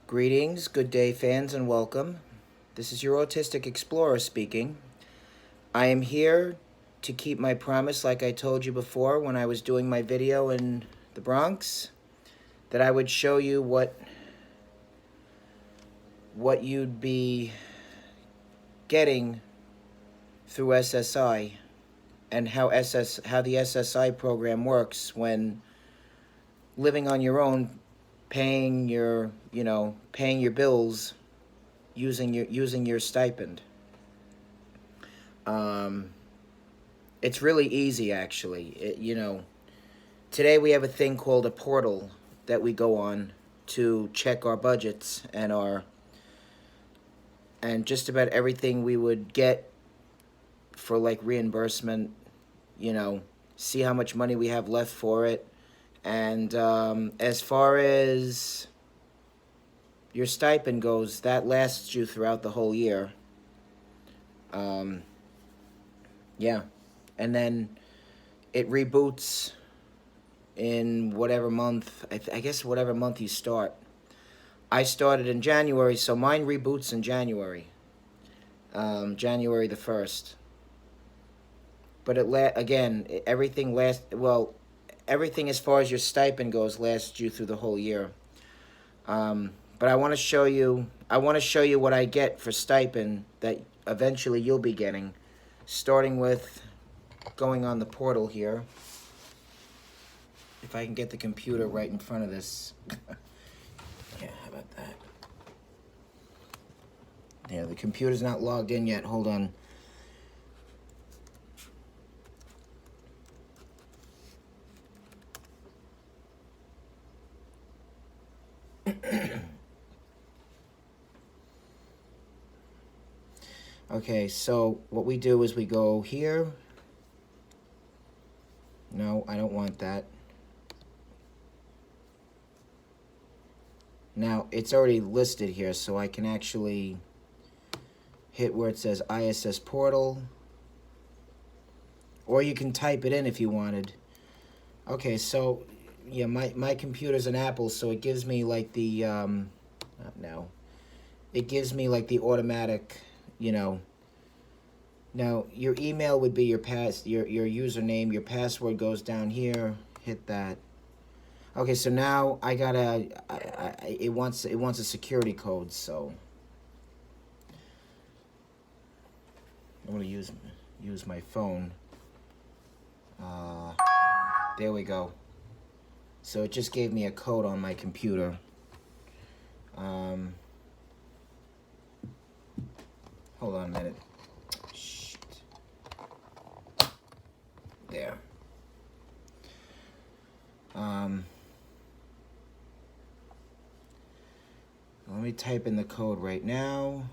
Greetings, good day, fans, and welcome. This is your Autistic Explorer speaking. I am here to keep my promise, like I told you before when I was doing my video in the Bronx, that I would show you what you'd be getting through SSI and how the SSI program works when living on your own, paying your bills using your stipend. It's really easy, actually. Today we have a thing called a portal that we go on to check our budgets and just about everything we would get for like reimbursement, see how much money we have left for it. And as far as your stipend goes, that lasts you throughout the whole year. Yeah. And then it reboots in whatever month, I guess whatever month you start. I started in January, so mine reboots in January. January the 1st. But everything everything as far as your stipend goes lasts you through the whole year. But I want to show you what I get for stipend that eventually you'll be getting, starting with going on the portal here. If I can get the computer right in front of this. Yeah, how about that? Yeah, the computer's not logged in yet. Hold on. Okay, so what we do is we go here. No, I don't want that. Now, it's already listed here, so I can actually hit where it says ISS portal. Or you can type it in if you wanted. Okay, so, yeah, my computer's an Apple, so it gives me like the, it gives me like the automatic, Now, your email would be your username. Your password goes down here. Hit that. Okay, so now it wants a security code, so I'm gonna use my phone. There we go. So it just gave me a code on my computer. Hold on a minute. Shit. There. Let me type in the code right now.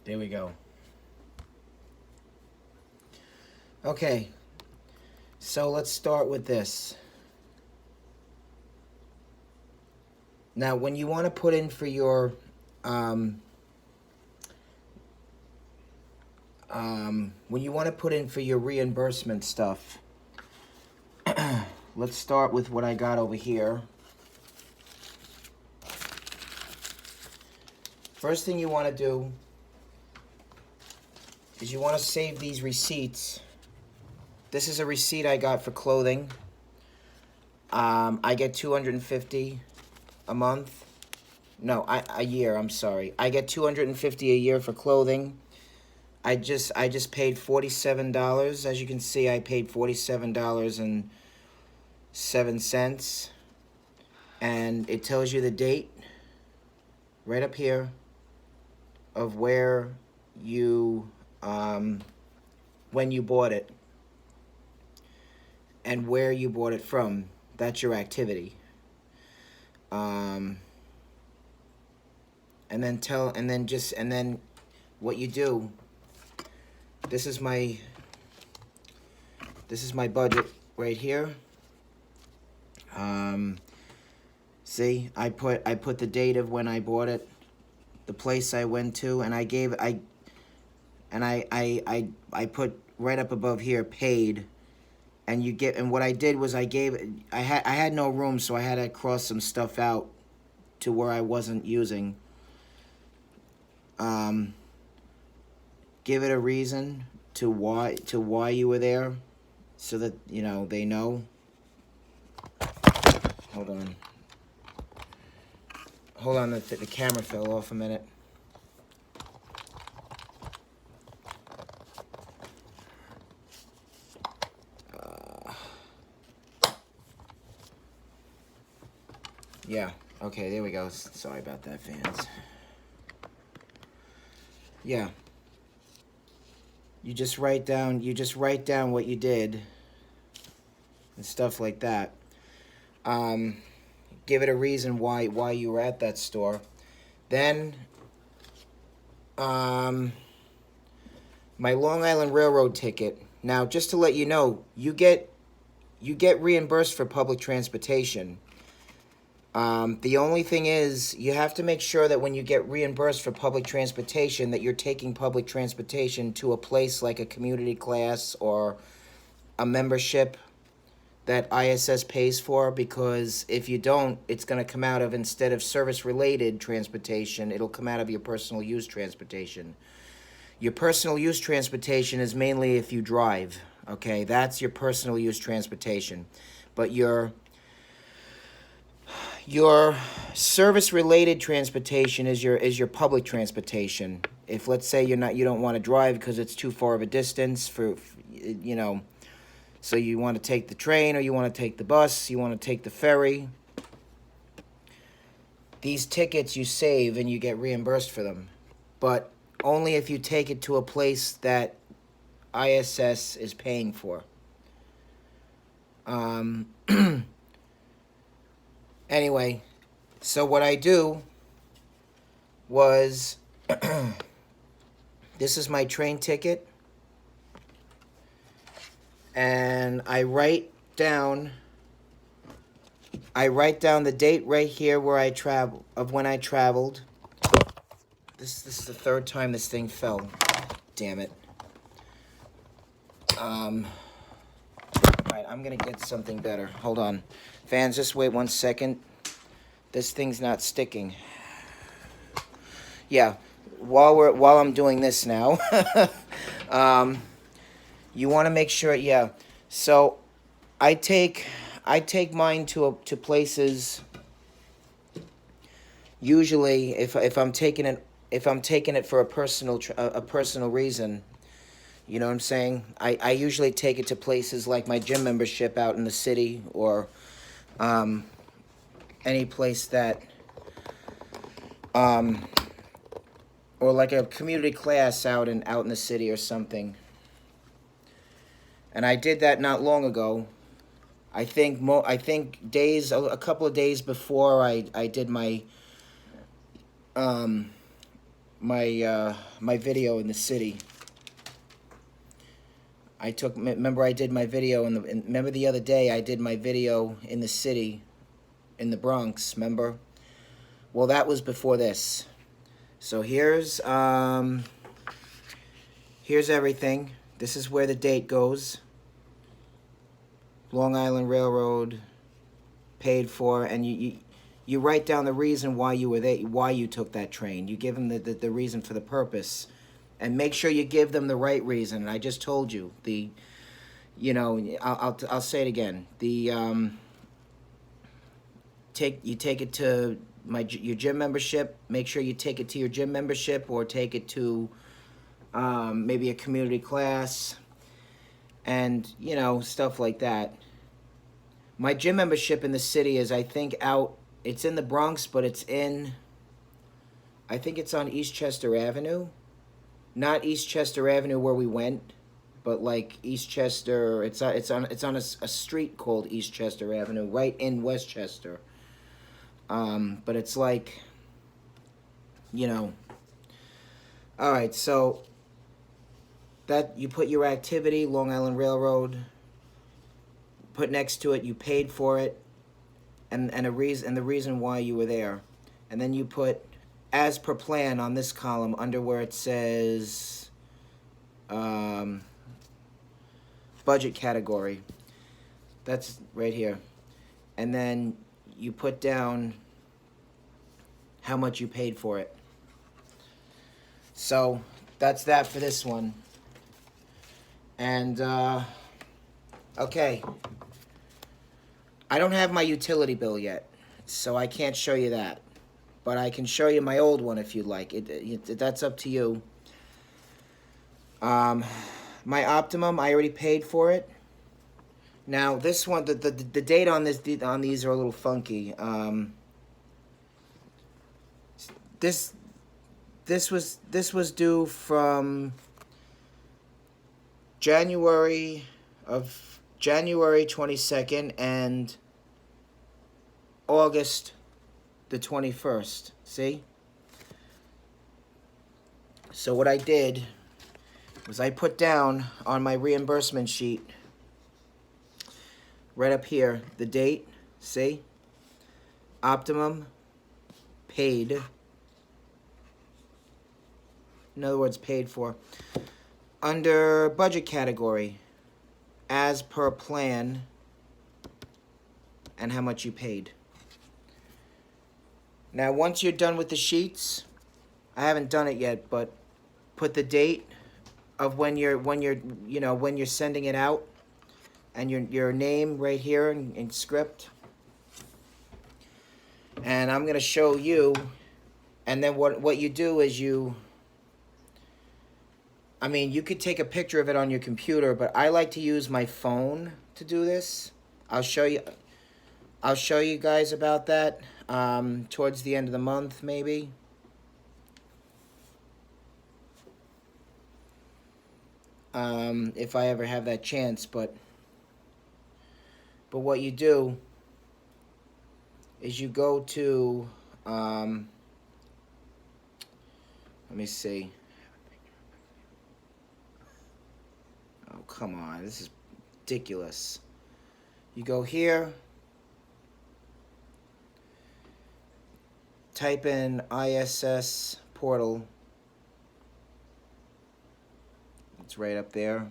There we go. Okay, so let's start with this. Now, when you want to put in for your reimbursement stuff, let's start with what I got over here. First thing you want to do is you want to save these receipts. This is a receipt I got for clothing. I get $250 a month. No, a year, I'm sorry. I get $250 a year for clothing. I just paid $47. As you can see, I paid $47.07. And it tells you the date right up here of where you when you bought it and where you bought it from. That's your activity. And then what you do, this is my budget right here. See, I put the date of when I bought it, the place I went to, and I put right up above here paid, and what I did was I had no room, so I had to cross some stuff out to where I wasn't using. Give it a reason to why you were there, so that they know. Hold on, the camera fell off a minute. Yeah, okay, there we go. Sorry about that, fans. Yeah. You just write down what you did and stuff like that. Give it a reason why you were at that store. Then my Long Island Railroad ticket. Now, just to let you know, you get reimbursed for public transportation. The only thing is, you have to make sure that when you get reimbursed for public transportation, that you're taking public transportation to a place like a community class or a membership that ISS pays for, because if you don't, it's going to come out of, instead of service-related transportation, it'll come out of your personal use transportation. Your personal use transportation is mainly if you drive, okay? That's your personal use transportation. But your service-related transportation is your public transportation. If, let's say, you don't want to drive because it's too far of a distance so you want to take the train, or you want to take the bus, you want to take the ferry. These tickets you save and you get reimbursed for them. But only if you take it to a place that ISS is paying for. Anyway, so what I do was, this is my train ticket. And I write down the date right here when I traveled. This is the third time this thing fell. Damn it. Alright, I'm gonna get something better. Hold on. Fans, just wait 1 second. This thing's not sticking. Yeah, while I'm doing this now. You want to make sure, yeah. So, I take mine to places. Usually, if I'm taking it for a personal reason, you know what I'm saying. I usually take it to places like my gym membership out in the city, or any place that, or like a community class out in the city or something. And I did that not long ago. I think a couple of days before I did my my video in the city. Remember I did my video remember the other day I did my video in the city, in the Bronx, remember? Well, that was before this. So here's everything. This is where the date goes. Long Island Railroad, paid for, and you write down the reason why you were there, why you took that train. You give them the reason for the purpose, and make sure you give them the right reason. And I just told you I'll say it again. Take it to your gym membership. Make sure you take it to your gym membership, or take it to maybe a community class, and stuff like that. My gym membership in the city is, I think, it's in the Bronx, but I think it's on Eastchester Avenue. Not Eastchester Avenue where we went, but like Eastchester, it's on a street called Eastchester Avenue, right in Westchester. But it's like, all right, so that you put your activity, Long Island Railroad, put next to it, you paid for it, and the reason why you were there, and then you put as per plan on this column under where it says budget category. That's right here, and then you put down how much you paid for it. So that's that for this one. And okay, I don't have my utility bill yet, so I can't show you that, but I can show you my old one if you'd like. That's up to you. My Optimum, I already paid for it. Now this one, the date on these are a little funky. This was due from January 22nd and August the 21st. See? So what I did was I put down on my reimbursement sheet right up here the date. See? Optimum paid. In other words, paid for. Under budget category, as per plan, and how much you paid. Now, once you're done with the sheets, I haven't done it yet, but put the date of when you're sending it out, and your name right here in script. And I'm gonna show you, and then what you do is you could take a picture of it on your computer, but I like to use my phone to do this. I'll show you guys about that towards the end of the month, maybe. If I ever have that chance, but what you do is you go to, let me see. Oh, come on, this is ridiculous. You go here, type in ISS portal. It's right up there.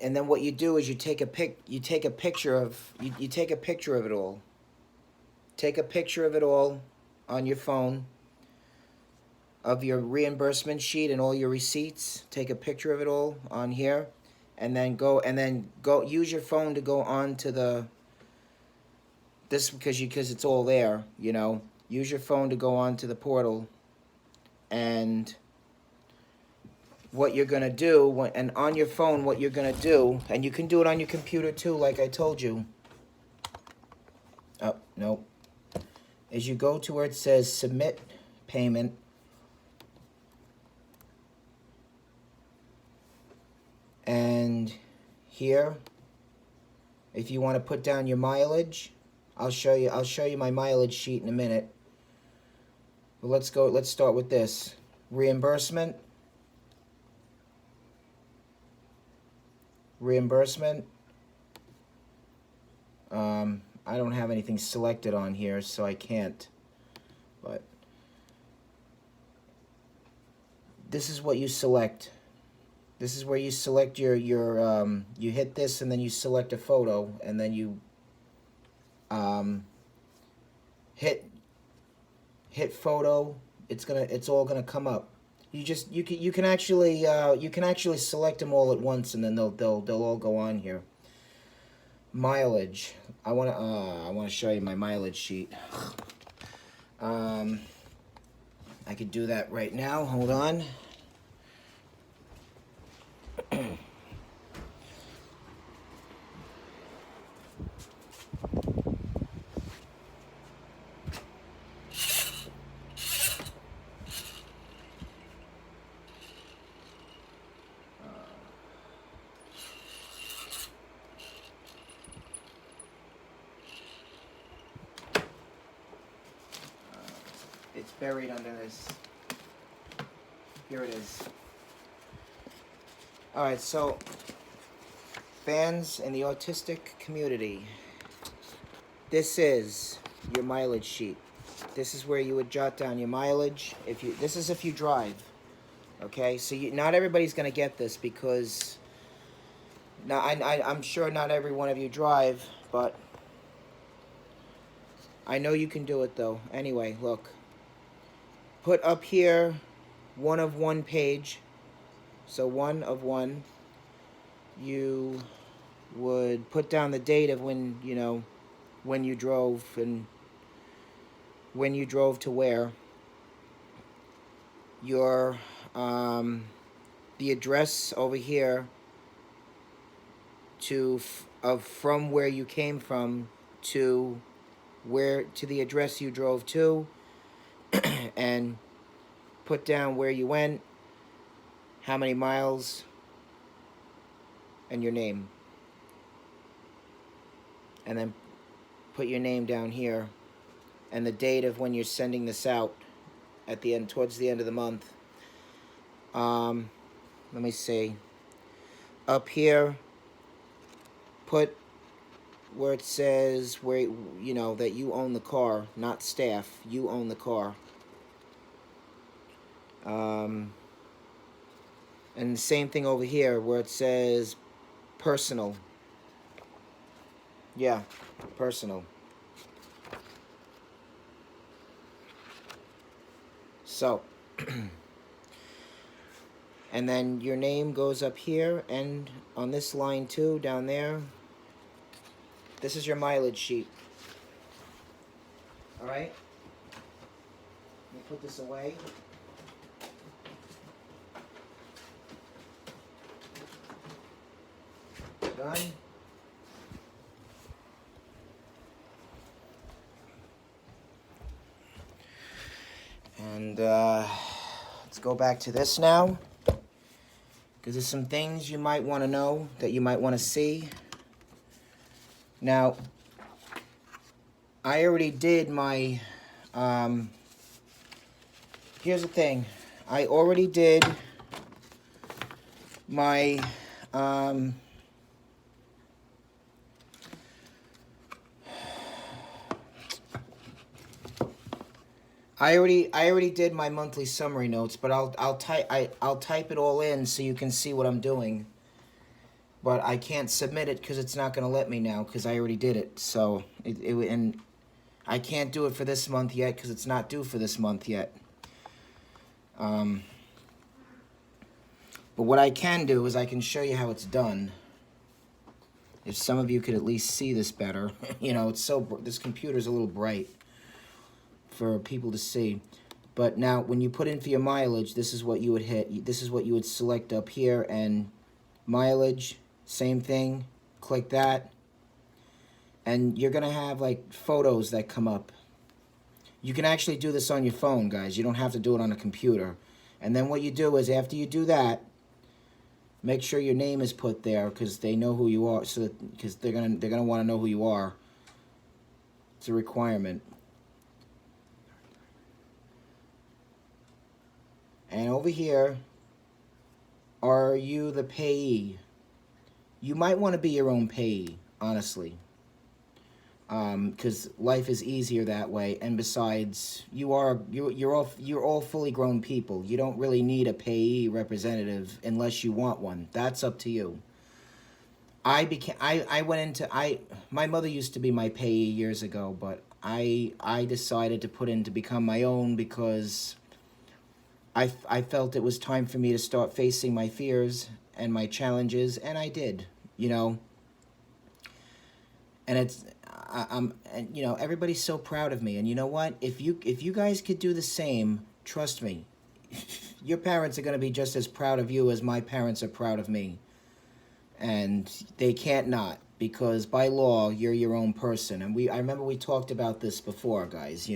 And then what you do is you take a picture of it all. Take a picture of it all on your phone, of your reimbursement sheet and all your receipts. Take a picture of it all on here, and then go use your phone to go on to because it's all there, Use your phone to go on to the portal, and what you're going to do, and on your phone what you're going to do, and you can do it on your computer too, like I told you. Oh, no. Is you go to where it says submit payment, and here, if you want to put down your mileage, I'll show you my mileage sheet in a minute. But let's start with this. Reimbursement. I don't have anything selected on here, so I can't. But this is what you select. This is where you select your you hit this, and then you select a photo, and then you hit photo. It's all gonna come up. You can actually select them all at once, and then they'll all go on here. Mileage. I wanna show you my mileage sheet. I could do that right now. Hold on. It's buried under this. Here it is. Alright, so fans in the autistic community, this is your mileage sheet. This is where you would jot down your mileage. This is if you drive. Okay, so not everybody's gonna get this because now I'm sure not every one of you drive, but I know you can do it though. Anyway, look. Put up here 1 of 1 page. So 1 of 1. You would put down the date of when, when you drove and when you drove to where. Your the address over here from where you came from to the address you drove to, and put down where you went, how many miles, and your name. And then put your name down here and the date of when you're sending this out at the end, towards the end of the month. Let me see. Up here, put where it says where that you own the car, not staff. You own the car. And the same thing over here where it says personal. Yeah, personal. So, and then your name goes up here, and on this line too, down there. This is your mileage sheet. All right? Let me put this away. Done. And let's go back to this now, because there's some things you might want to know, that you might want to see. Now, I already did my, here's the thing. I already did my, I already did my monthly summary notes, but I'll type it all in so you can see what I'm doing. But I can't submit it because it's not going to let me now, because I already did it. So and I can't do it for this month yet because it's not due for this month yet. But what I can do is I can show you how it's done. If some of you could at least see this better. It's this computer's a little bright for people to see. But now when you put in for your mileage, this is what you would hit. This is what you would select up here, and mileage, same thing. Click that, and you're gonna have like photos that come up. You can actually do this on your phone, guys. You don't have to do it on a computer. And then what you do is, after you do that, make sure your name is put there, because they know who you are. So because they're gonna want to know who you are. It's a requirement. And over here, are you the payee? You might want to be your own payee, honestly, because life is easier that way. And besides, you're all fully grown people. You don't really need a payee representative unless you want one. That's up to you. My mother used to be my payee years ago, but I decided to put in to become my own, because I felt it was time for me to start facing my fears and my challenges, and I did, And everybody's so proud of me. And you know what? If you guys could do the same, trust me, your parents are going to be just as proud of you as my parents are proud of me. And they can't not, because by law, you're your own person. And I remember we talked about this before, guys,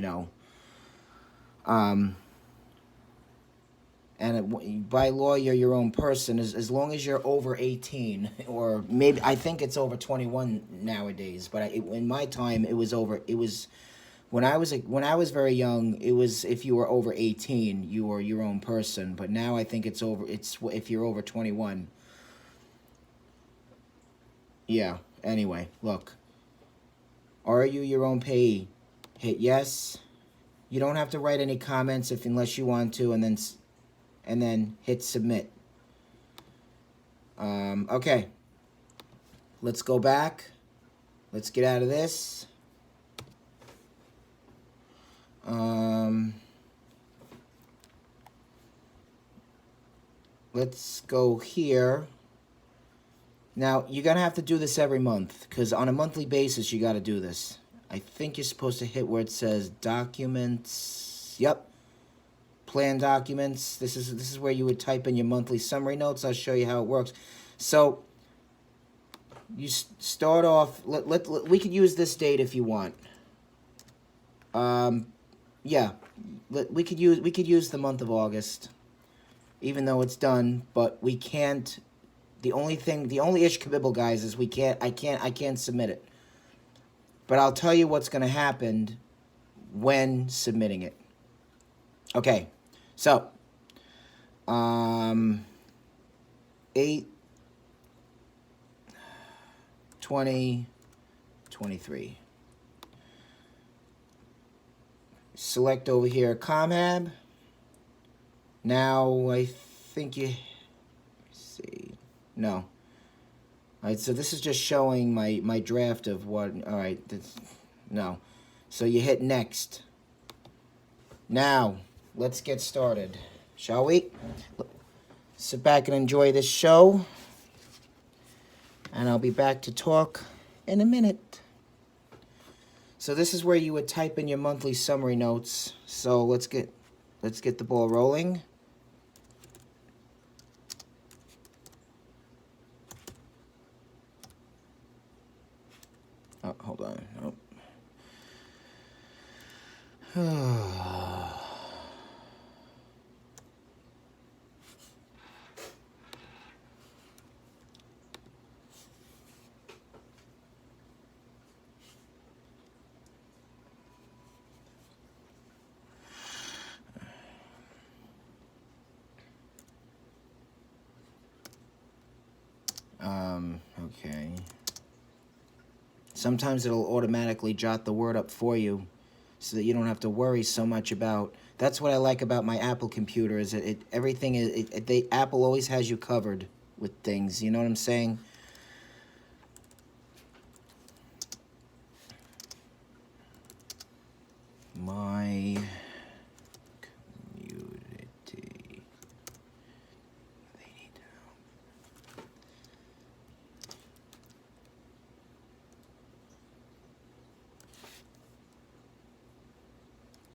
And by law, you're your own person as long as you're over 18, or maybe I think it's over 21 nowadays. But in my time, it was when I was very young, it was if you were over 18, you were your own person. But now I think it's if you're over 21. Yeah. Anyway, look. Are you your own payee? Hit yes. You don't have to write any comments unless you want to, and then hit submit. Okay. Let's go back. Let's get out of this. Let's go here. Now, you're going to have to do this every month, because on a monthly basis, you got to do this. I think you're supposed to hit where it says documents. Yep. Plan documents. This is where you would type in your monthly summary notes. I'll show you how it works. So, you start off, we could use this date if you want. Yeah. We could use the month of August, even though it's done, but we can't. The only ish kabibble, guys, is I can't submit it. But I'll tell you what's going to happen when submitting it. Okay, so 8/20/23. Select over here ComHab. Now I think you see. No. All right, so this is just showing my draft of what. All right, no. So you hit next. Now, let's get started, shall we? Sit back and enjoy this show, and I'll be back to talk in a minute. So this is where you would type in your monthly summary notes. So let's get the ball rolling. Oh, hold on. Nope. Okay. Sometimes it'll automatically jot the word up for you so that you don't have to worry so much about. That's what I like about my Apple computer is everything is Apple always has you covered with things, you know what I'm saying? My